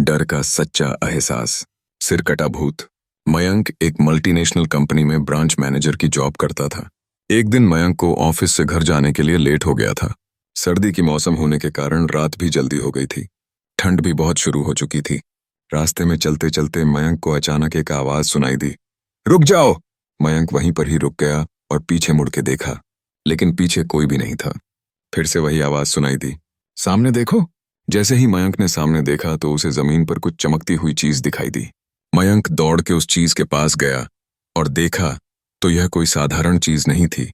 डर का सच्चा एहसास। सिर कटा भूत। मयंक एक मल्टीनेशनल कंपनी में ब्रांच मैनेजर की जॉब करता था। एक दिन मयंक को ऑफिस से घर जाने के लिए लेट हो गया था। सर्दी की मौसम होने के कारण रात भी जल्दी हो गई थी। ठंड भी बहुत शुरू हो चुकी थी। रास्ते में चलते चलते मयंक को अचानक एक आवाज सुनाई दी। रुक जाओ! मयंक वहीं पर ही रुक गया और पीछे मुड़ के देखा, लेकिन पीछे कोई भी नहीं था। फिर से वही आवाज सुनाई दी। सामने देखो! जैसे ही मयंक ने सामने देखा तो उसे जमीन पर कुछ चमकती हुई चीज दिखाई दी। मयंक दौड़ के उस चीज के पास गया और देखा तो यह कोई साधारण चीज नहीं थी,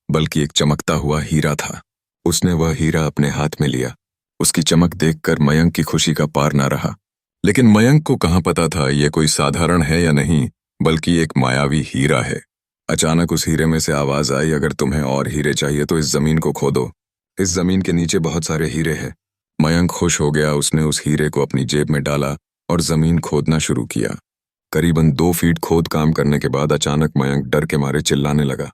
बल्कि एक चमकता हुआ हीरा था। उसने वह हीरा अपने हाथ में लिया। उसकी चमक देखकर मयंक की खुशी का पार ना रहा। लेकिन मयंक को कहाँ पता था यह कोई साधारण है या नहीं, बल्कि एक मायावी हीरा है। अचानक उस हीरे में से आवाज आई, अगर तुम्हें और हीरे चाहिए तो इस जमीन को खोदो। इस जमीन के नीचे बहुत सारे हीरे हैं। मयंक खुश हो गया। उसने उस हीरे को अपनी जेब में डाला और जमीन खोदना शुरू किया। करीबन 2 फीट खोद काम करने के बाद अचानक मयंक डर के मारे चिल्लाने लगा।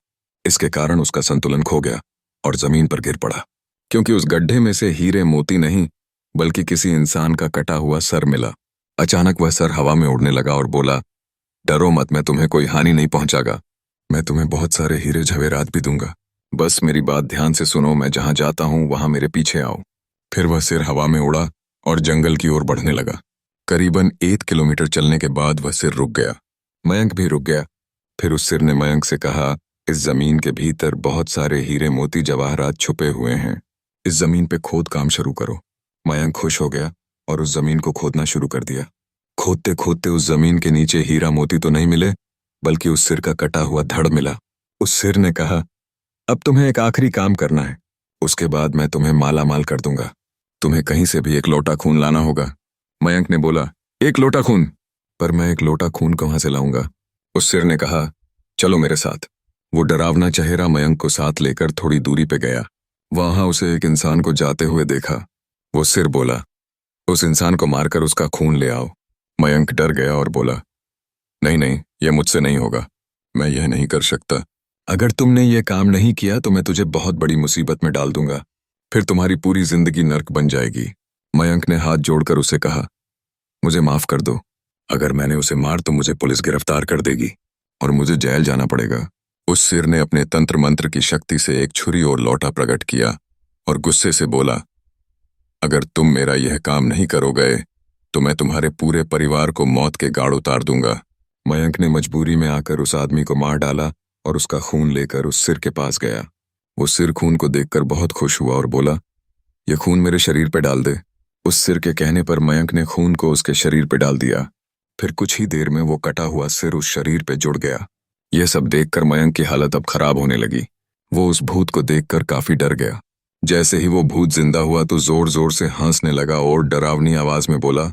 इसके कारण उसका संतुलन खो गया और जमीन पर गिर पड़ा, क्योंकि उस गड्ढे में से हीरे मोती नहीं, बल्कि किसी इंसान का कटा हुआ सर मिला। अचानक वह सर हवा में उड़ने लगा और बोला, डरो मत, मैं तुम्हें कोई हानि नहीं पहुंचागा। मैं तुम्हें बहुत सारे हीरे जवेरात भी दूंगा। बस मेरी बात ध्यान से सुनो, मैं जहां जाता हूं वहां मेरे पीछे आओ। फिर वह सिर हवा में उड़ा और जंगल की ओर बढ़ने लगा। करीबन 1 किलोमीटर चलने के बाद वह सिर रुक गया। मयंक भी रुक गया। फिर उस सिर ने मयंक से कहा, इस जमीन के भीतर बहुत सारे हीरे मोती जवाहरात छुपे हुए हैं। इस जमीन पे खोद काम शुरू करो। मयंक खुश हो गया और उस जमीन को खोदना शुरू कर दिया। खोदते खोदते उस जमीन के नीचे हीरा मोती तो नहीं मिले, बल्कि उस सिर का कटा हुआ धड़ मिला। उस सिर ने कहा, अब तुम्हें एक आखिरी काम करना है, उसके बाद मैं तुम्हें माला माल कर दूंगा। तुम्हें कहीं से भी 1 लोटा खून लाना होगा। मयंक ने बोला, 1 लोटा खून? पर मैं 1 लोटा खून कहां से लाऊंगा? उस सिर ने कहा, चलो मेरे साथ। वो डरावना चेहरा मयंक को साथ लेकर थोड़ी दूरी पे गया। वहां उसे एक इंसान को जाते हुए देखा। वो सिर बोला, उस इंसान को मारकर उसका खून ले आओ। मयंक डर गया और बोला, नहीं नहीं, यह मुझसे नहीं होगा। मैं यह नहीं कर सकता। अगर तुमने ये काम नहीं किया तो मैं तुझे बहुत बड़ी मुसीबत में डाल दूंगा। फिर तुम्हारी पूरी जिंदगी नर्क बन जाएगी। मयंक ने हाथ जोड़कर उसे कहा, मुझे माफ कर दो। अगर मैंने उसे मार तो मुझे पुलिस गिरफ्तार कर देगी और मुझे जेल जाना पड़ेगा। उस सिर ने अपने तंत्र मंत्र की शक्ति से एक छुरी और लोटा प्रकट किया और गुस्से से बोला, अगर तुम मेरा यह काम नहीं करोगे तो मैं तुम्हारे पूरे परिवार को मौत के गाड़ उतार दूंगा। मयंक ने मजबूरी में आकर उस आदमी को मार डाला और उसका खून लेकर उस सिर के पास गया। वो सिर खून को देखकर बहुत खुश हुआ और बोला, यह खून मेरे शरीर पे डाल दे। उस सिर के कहने पर मयंक ने खून को उसके शरीर पे डाल दिया। फिर कुछ ही देर में वो कटा हुआ सिर उस शरीर पे जुड़ गया। यह सब देखकर मयंक की हालत अब खराब होने लगी। वो उस भूत को देखकर काफी डर गया। जैसे ही वो भूत जिंदा हुआ तो जोर जोर से हंसने लगा और डरावनी आवाज में बोला,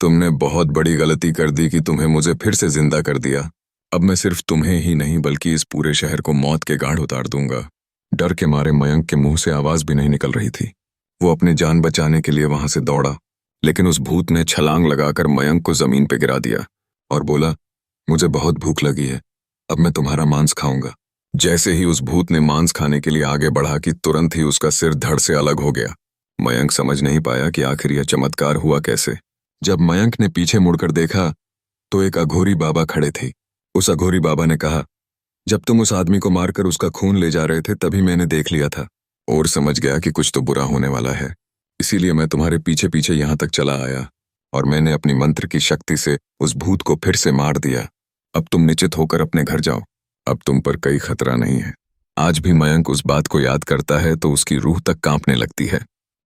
तुमने बहुत बड़ी गलती कर दी कि तुम्हें मुझे फिर से जिंदा कर दिया। अब मैं सिर्फ तुम्हें ही नहीं बल्कि इस पूरे शहर को मौत के गाढ़ उतार दूंगा। डर के मारे मयंक के मुंह से आवाज भी नहीं निकल रही थी। वो अपनी जान बचाने के लिए वहां से दौड़ा, लेकिन उस भूत ने छलांग लगाकर मयंक को जमीन पे गिरा दिया और बोला, मुझे बहुत भूख लगी है, अब मैं तुम्हारा मांस खाऊंगा। जैसे ही उस भूत ने मांस खाने के लिए आगे बढ़ा कि तुरंत ही उसका सिर धड़ से अलग हो गया। मयंक समझ नहीं पाया कि आखिर यह चमत्कार हुआ कैसे। जब मयंक ने पीछे मुड़कर देखा तो एक अघोरी बाबा खड़े थे। उस अघोरी बाबा ने कहा, जब तुम उस आदमी को मारकर उसका खून ले जा रहे थे तभी मैंने देख लिया था और समझ गया कि कुछ तो बुरा होने वाला है। इसीलिए मैं तुम्हारे पीछे पीछे यहां तक चला आया और मैंने अपनी मंत्र की शक्ति से उस भूत को फिर से मार दिया। अब तुम निश्चित होकर अपने घर जाओ। अब तुम पर कोई खतरा नहीं है। आज भी मयंक उस बात को याद करता है तो उसकी रूह तक कांपने लगती है।